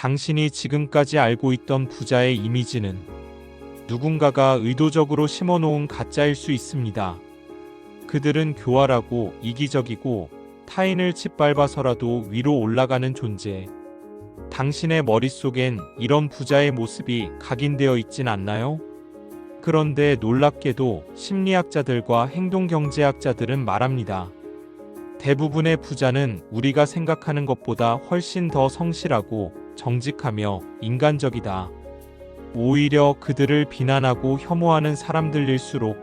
당신이 지금까지 알고 있던 부자의 이미지는 누군가가 의도적으로 심어놓은 가짜일 수 있습니다. 그들은 교활하고 이기적이고 타인을 짓밟아서라도 위로 올라가는 존재. 당신의 머릿속엔 이런 부자의 모습이 각인되어 있진 않나요? 그런데 놀랍게도 심리학자들과 행동경제학자들은 말합니다. 대부분의 부자는 우리가 생각하는 것보다 훨씬 더 성실하고 정직하며 인간적이다. 오히려 그들을 비난하고 혐오하는 사람들일수록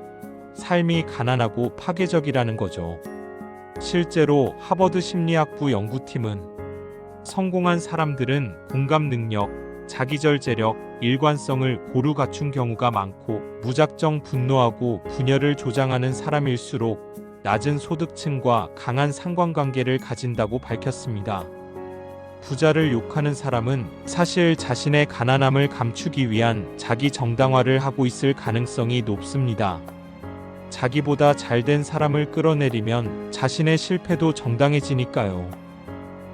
삶이 가난하고 파괴적이라는 거죠. 실제로 하버드 심리학부 연구팀은 성공한 사람들은 공감 능력, 자기절제력, 일관성을 고루 갖춘 경우가 많고 무작정 분노하고 분열을 조장하는 사람일수록 낮은 소득층과 강한 상관관계를 가진다고 밝혔습니다. 부자를 욕하는 사람은 사실 자신의 가난함을 감추기 위한 자기 정당화를 하고 있을 가능성이 높습니다. 자기보다 잘된 사람을 끌어내리면 자신의 실패도 정당해지니까요.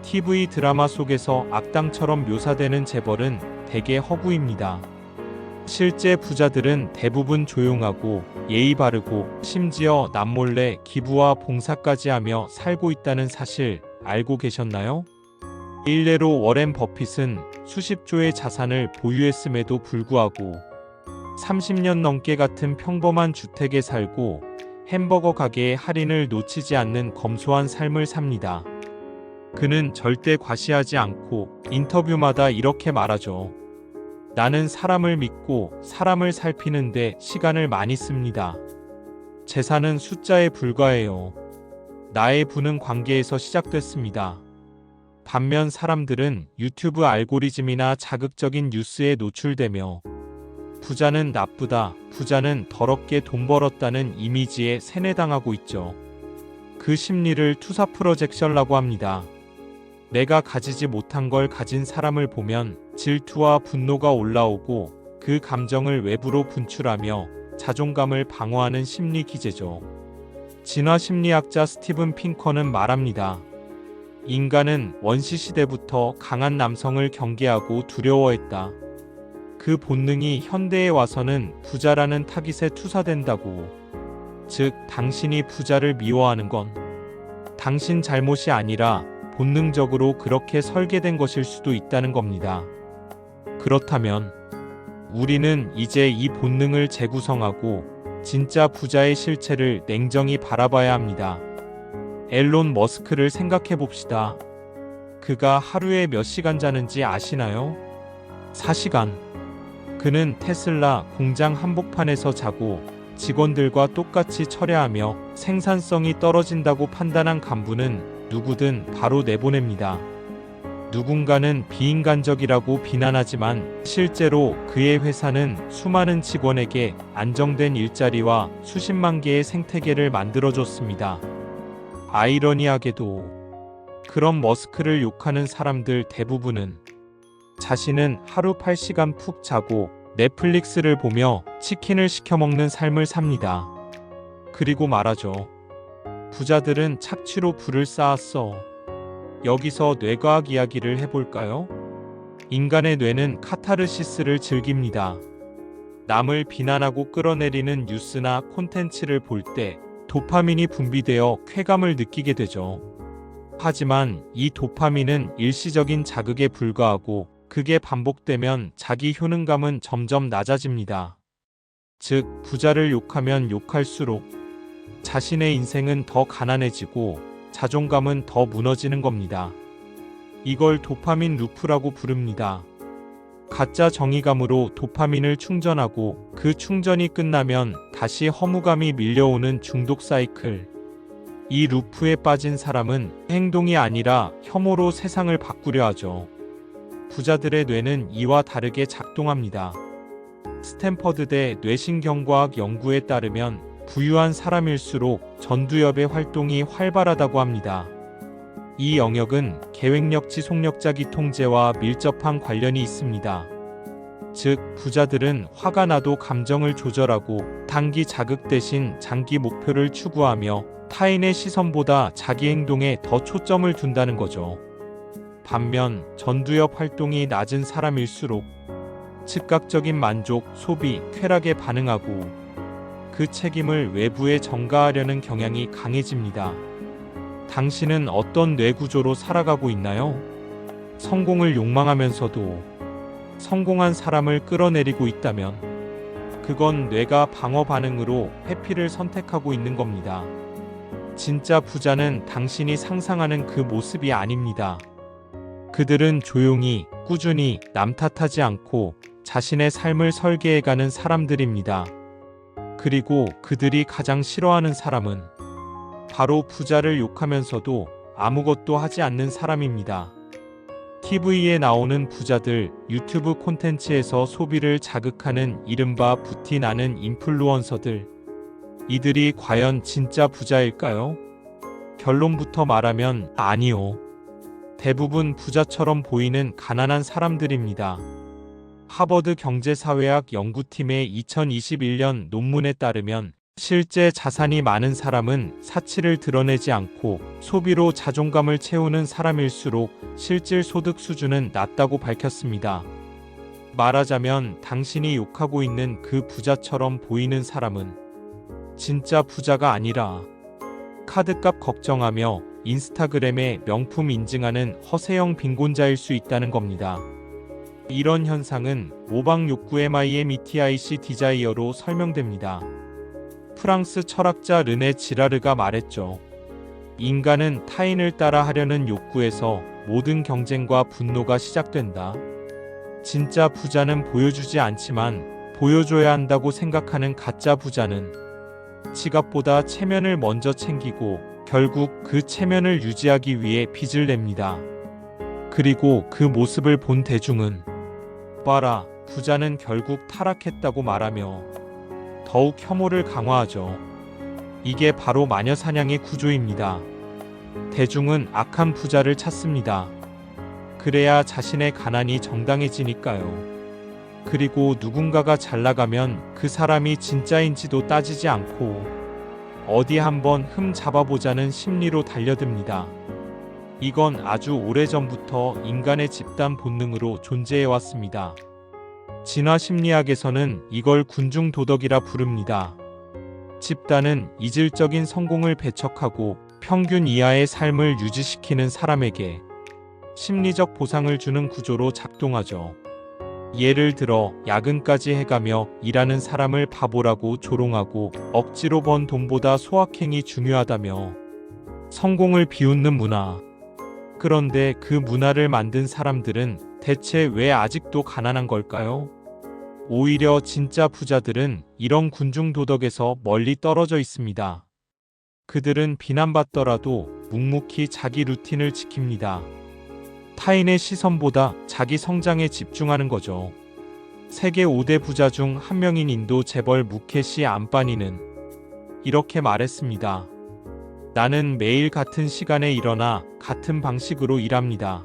TV 드라마 속에서 악당처럼 묘사되는 재벌은 대개 허구입니다. 실제 부자들은 대부분 조용하고 예의 바르고 심지어 남몰래 기부와 봉사까지 하며 살고 있다는 사실 알고 계셨나요? 일례로 워렌 버핏은 수십조의 자산을 보유했음에도 불구하고 30년 넘게 같은 평범한 주택에 살고 햄버거 가게의 할인을 놓치지 않는 검소한 삶을 삽니다. 그는 절대 과시하지 않고 인터뷰마다 이렇게 말하죠. 나는 사람을 믿고 사람을 살피는데 시간을 많이 씁니다. 재산은 숫자에 불과해요. 나의 부는 관계에서 시작됐습니다. 반면 사람들은 유튜브 알고리즘이나 자극적인 뉴스에 노출되며 부자는 나쁘다, 부자는 더럽게 돈 벌었다는 이미지에 세뇌당하고 있죠. 그 심리를 투사 프로젝션이라고 합니다. 내가 가지지 못한 걸 가진 사람을 보면 질투와 분노가 올라오고 그 감정을 외부로 분출하며 자존감을 방어하는 심리 기제죠. 진화 심리학자 스티븐 핑커는 말합니다. 인간은 원시시대부터 강한 남성을 경계하고 두려워했다. 그 본능이 현대에 와서는 부자라는 타깃에 투사된다고. 즉, 당신이 부자를 미워하는 건 당신 잘못이 아니라 본능적으로 그렇게 설계된 것일 수도 있다는 겁니다. 그렇다면 우리는 이제 이 본능을 재구성하고 진짜 부자의 실체를 냉정히 바라봐야 합니다. 앨런 머스크를 생각해 봅시다. 그가 하루에 몇 시간 자는지 아시나요? 4시간. 그는 테슬라 공장 한복판에서 자고 직원들과 똑같이 철야하며 생산성이 떨어진다고 판단한 간부는 누구든 바로 내보냅니다. 누군가는 비인간적이라고 비난하지만 실제로 그의 회사는 수많은 직원에게 안정된 일자리와 수십만 개의 생태계를 만들어줬습니다. 아이러니하게도 그런 머스크를 욕하는 사람들 대부분은 자신은 하루 8시간 푹 자고 넷플릭스를 보며 치킨을 시켜 먹는 삶을 삽니다. 그리고 말하죠. 부자들은 착취로 부를 쌓았어. 여기서 뇌과학 이야기를 해볼까요? 인간의 뇌는 카타르시스를 즐깁니다. 남을 비난하고 끌어내리는 뉴스나 콘텐츠를 볼 때 도파민이 분비되어 쾌감을 느끼게 되죠. 하지만 이 도파민은 일시적인 자극에 불과하고 그게 반복되면 자기 효능감은 점점 낮아집니다. 즉, 부자를 욕하면 욕할수록 자신의 인생은 더 가난해지고 자존감은 더 무너지는 겁니다. 이걸 도파민 루프라고 부릅니다. 가짜 정의감으로 도파민을 충전하고 그 충전이 끝나면 다시 허무감이 밀려오는 중독 사이클. 이 루프에 빠진 사람은 행동이 아니라 혐오로 세상을 바꾸려 하죠. 부자들의 뇌는 이와 다르게 작동합니다. 스탠퍼드대 뇌신경과학 연구에 따르면 부유한 사람일수록 전두엽의 활동이 활발하다고 합니다. 이 영역은 계획력 지속력자기 통제와 밀접한 관련이 있습니다. 즉, 부자들은 화가 나도 감정을 조절하고 단기 자극 대신 장기 목표를 추구하며 타인의 시선보다 자기 행동에 더 초점을 둔다는 거죠. 반면 전두엽 활동이 낮은 사람일수록 즉각적인 만족, 소비, 쾌락에 반응하고 그 책임을 외부에 전가하려는 경향이 강해집니다. 당신은 어떤 뇌 구조로 살아가고 있나요? 성공을 욕망하면서도 성공한 사람을 끌어내리고 있다면 그건 뇌가 방어 반응으로 회피를 선택하고 있는 겁니다. 진짜 부자는 당신이 상상하는 그 모습이 아닙니다. 그들은 조용히, 꾸준히 남 탓하지 않고 자신의 삶을 설계해가는 사람들입니다. 그리고 그들이 가장 싫어하는 사람은 바로 부자를 욕하면서도 아무것도 하지 않는 사람입니다. TV에 나오는 부자들, 유튜브 콘텐츠에서 소비를 자극하는 이른바 부티 나는 인플루언서들. 이들이 과연 진짜 부자일까요? 결론부터 말하면 아니요. 대부분 부자처럼 보이는 가난한 사람들입니다. 하버드 경제사회학 연구팀의 2021년 논문에 따르면 실제 자산이 많은 사람은 사치를 드러내지 않고 소비로 자존감을 채우는 사람일수록 실질 소득 수준은 낮다고 밝혔습니다. 말하자면 당신이 욕하고 있는 그 부자처럼 보이는 사람은 진짜 부자가 아니라 카드값 걱정하며 인스타그램에 명품 인증하는 허세형 빈곤자일 수 있다는 겁니다. 이런 현상은 모방 욕구 MIMETIC 디자이어로 설명됩니다. 프랑스 철학자 르네 지라르가 말했죠. 인간은 타인을 따라 하려는 욕구에서 모든 경쟁과 분노가 시작된다. 진짜 부자는 보여주지 않지만 보여줘야 한다고 생각하는 가짜 부자는 지갑보다 체면을 먼저 챙기고 결국 그 체면을 유지하기 위해 빚을 냅니다. 그리고 그 모습을 본 대중은 봐라, 부자는 결국 타락했다고 말하며 더욱 혐오를 강화하죠. 이게 바로 마녀사냥의 구조입니다. 대중은 악한 부자를 찾습니다. 그래야 자신의 가난이 정당해지니까요. 그리고 누군가가 잘 나가면 그 사람이 진짜인지도 따지지 않고 어디 한번 흠 잡아보자는 심리로 달려듭니다. 이건 아주 오래전부터 인간의 집단 본능으로 존재해왔습니다. 진화 심리학에서는 이걸 군중 도덕이라 부릅니다. 집단은 이질적인 성공을 배척하고 평균 이하의 삶을 유지시키는 사람에게 심리적 보상을 주는 구조로 작동하죠. 예를 들어 야근까지 해가며 일하는 사람을 바보라고 조롱하고 억지로 번 돈보다 소확행이 중요하다며 성공을 비웃는 문화. 그런데 그 문화를 만든 사람들은 대체 왜 아직도 가난한 걸까요? 오히려 진짜 부자들은 이런 군중 도덕에서 멀리 떨어져 있습니다. 그들은 비난받더라도 묵묵히 자기 루틴을 지킵니다. 타인의 시선보다 자기 성장에 집중하는 거죠. 세계 5대 부자 중 한 명인 인도 재벌 무케시 암바니는 이렇게 말했습니다. 나는 매일 같은 시간에 일어나 같은 방식으로 일합니다.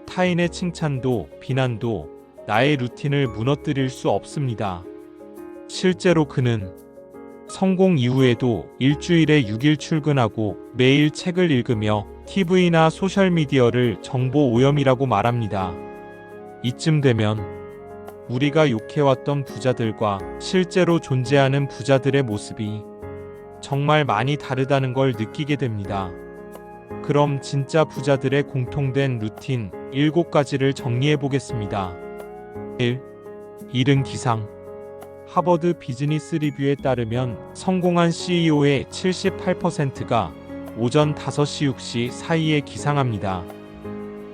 타인의 칭찬도 비난도 나의 루틴을 무너뜨릴 수 없습니다. 실제로 그는 성공 이후에도 일주일에 6일 출근하고 매일 책을 읽으며 TV나 소셜미디어를 정보 오염이라고 말합니다. 이쯤 되면 우리가 욕해왔던 부자들과 실제로 존재하는 부자들의 모습이 정말 많이 다르다는 걸 느끼게 됩니다. 그럼 진짜 부자들의 공통된 루틴 7가지를 정리해 보겠습니다. 1. 이른 기상. 하버드 비즈니스 리뷰에 따르면 성공한 CEO의 78%가 오전 5시 6시 사이에 기상합니다.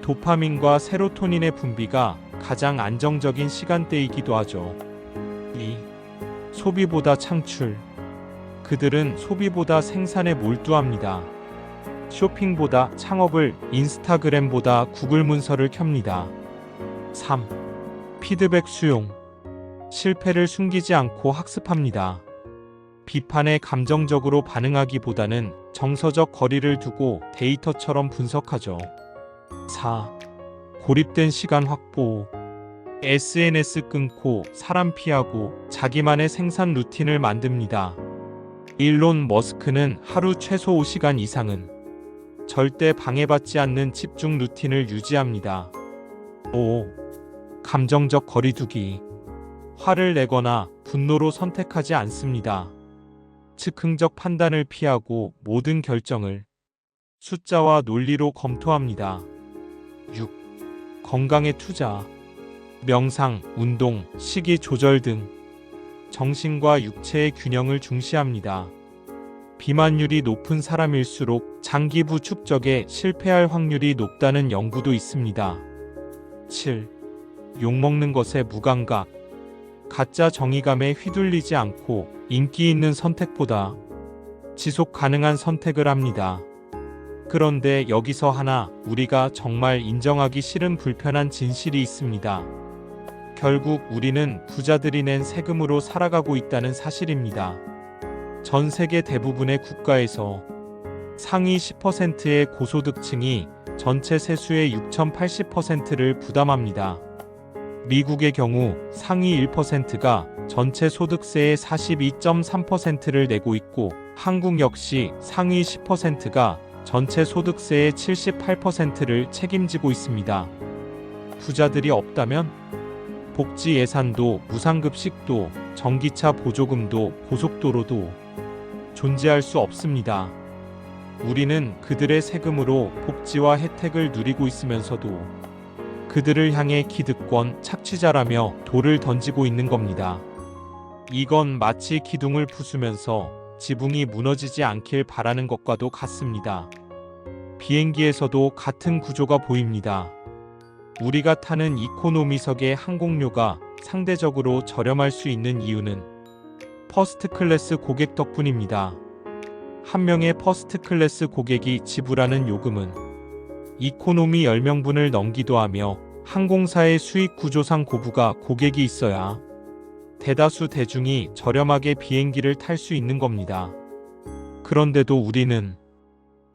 도파민과 세로토닌의 분비가 가장 안정적인 시간대이기도 하죠. 2. 소비보다 창출. 그들은 소비보다 생산에 몰두합니다. 쇼핑보다 창업을, 인스타그램보다 구글 문서를 켭니다. 3. 피드백 수용. 실패를 숨기지 않고 학습합니다. 비판에 감정적으로 반응하기보다는 정서적 거리를 두고 데이터처럼 분석하죠. 4. 고립된 시간 확보. SNS 끊고 사람 피하고 자기만의 생산 루틴을 만듭니다. 일론 머스크는 하루 최소 5시간 이상은 절대 방해받지 않는 집중 루틴을 유지합니다. 5. 감정적 거리두기. 화를 내거나 분노로 선택하지 않습니다. 즉흥적 판단을 피하고 모든 결정을 숫자와 논리로 검토합니다. 6. 건강에 투자. 명상, 운동, 식이 조절 등 정신과 육체의 균형을 중시합니다. 비만율이 높은 사람일수록 장기부 축적에 실패할 확률이 높다는 연구도 있습니다. 7. 욕먹는 것에 무감각. 가짜 정의감에 휘둘리지 않고 인기 있는 선택보다 지속 가능한 선택을 합니다. 그런데 여기서 하나 우리가 정말 인정하기 싫은 불편한 진실이 있습니다. 결국 우리는 부자들이 낸 세금으로 살아가고 있다는 사실입니다. 전 세계 대부분의 국가에서 상위 10%의 고소득층이 전체 세수의 6,080%를 부담합니다. 미국의 경우 상위 1%가 전체 소득세의 42.3%를 내고 있고 한국 역시 상위 10%가 전체 소득세의 78%를 책임지고 있습니다. 부자들이 없다면 복지 예산도 무상급식도 전기차 보조금도 고속도로도 존재할 수 없습니다. 우리는 그들의 세금으로 복지와 혜택을 누리고 있으면서도 그들을 향해 기득권, 착취자라며 돌을 던지고 있는 겁니다. 이건 마치 기둥을 부수면서 지붕이 무너지지 않길 바라는 것과도 같습니다. 비행기에서도 같은 구조가 보입니다. 우리가 타는 이코노미석의 항공료가 상대적으로 저렴할 수 있는 이유는 퍼스트 클래스 고객 덕분입니다. 한 명의 퍼스트 클래스 고객이 지불하는 요금은 이코노미 10명분을 넘기도 하며 항공사의 수익 구조상 고부가 고객이 있어야 대다수 대중이 저렴하게 비행기를 탈 수 있는 겁니다. 그런데도 우리는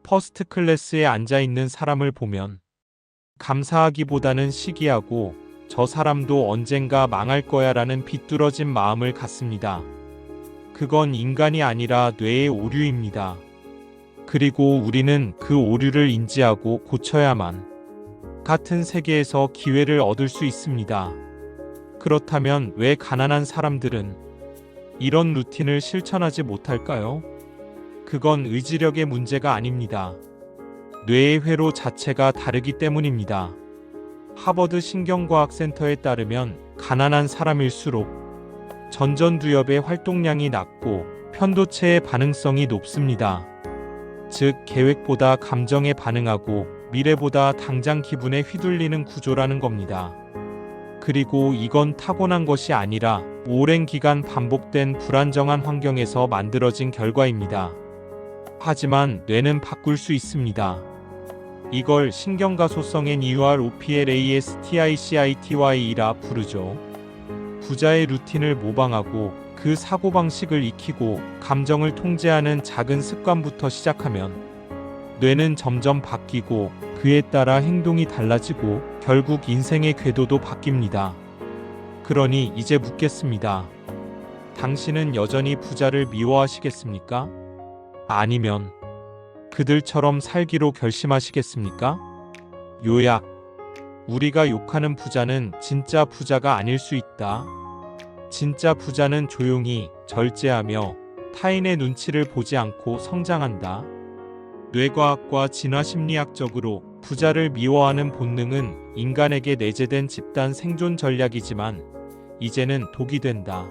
퍼스트 클래스에 앉아 있는 사람을 보면 감사하기보다는 시기하고 저 사람도 언젠가 망할 거야라는 비뚤어진 마음을 갖습니다. 그건 인간이 아니라 뇌의 오류입니다. 그리고 우리는 그 오류를 인지하고 고쳐야만 같은 세계에서 기회를 얻을 수 있습니다. 그렇다면 왜 가난한 사람들은 이런 루틴을 실천하지 못할까요? 그건 의지력의 문제가 아닙니다. 뇌의 회로 자체가 다르기 때문입니다. 하버드 신경과학센터에 따르면 가난한 사람일수록 전전두엽의 활동량이 낮고 편도체의 반응성이 높습니다. 즉, 계획보다 감정에 반응하고 미래보다 당장 기분에 휘둘리는 구조라는 겁니다. 그리고 이건 타고난 것이 아니라 오랜 기간 반복된 불안정한 환경에서 만들어진 결과입니다. 하지만 뇌는 바꿀 수 있습니다. 이걸 신경가소성 NEUROPLASTICITY라 부르죠. 부자의 루틴을 모방하고 그 사고방식을 익히고 감정을 통제하는 작은 습관부터 시작하면 뇌는 점점 바뀌고 그에 따라 행동이 달라지고 결국 인생의 궤도도 바뀝니다. 그러니 이제 묻겠습니다. 당신은 여전히 부자를 미워하시겠습니까? 아니면 그들처럼 살기로 결심하시겠습니까? 요약. 우리가 욕하는 부자는 진짜 부자가 아닐 수 있다. 진짜 부자는 조용히 절제하며 타인의 눈치를 보지 않고 성장한다. 뇌과학과 진화심리학적으로 부자를 미워하는 본능은 인간에게 내재된 집단 생존 전략이지만 이제는 독이 된다.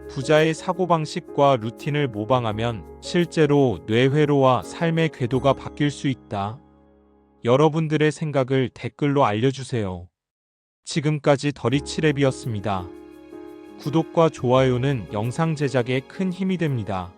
부자의 사고방식과 루틴을 모방하면 실제로 뇌회로와 삶의 궤도가 바뀔 수 있다. 여러분들의 생각을 댓글로 알려주세요. 지금까지 더리치랩이었습니다. 구독과 좋아요는 영상 제작에 큰 힘이 됩니다.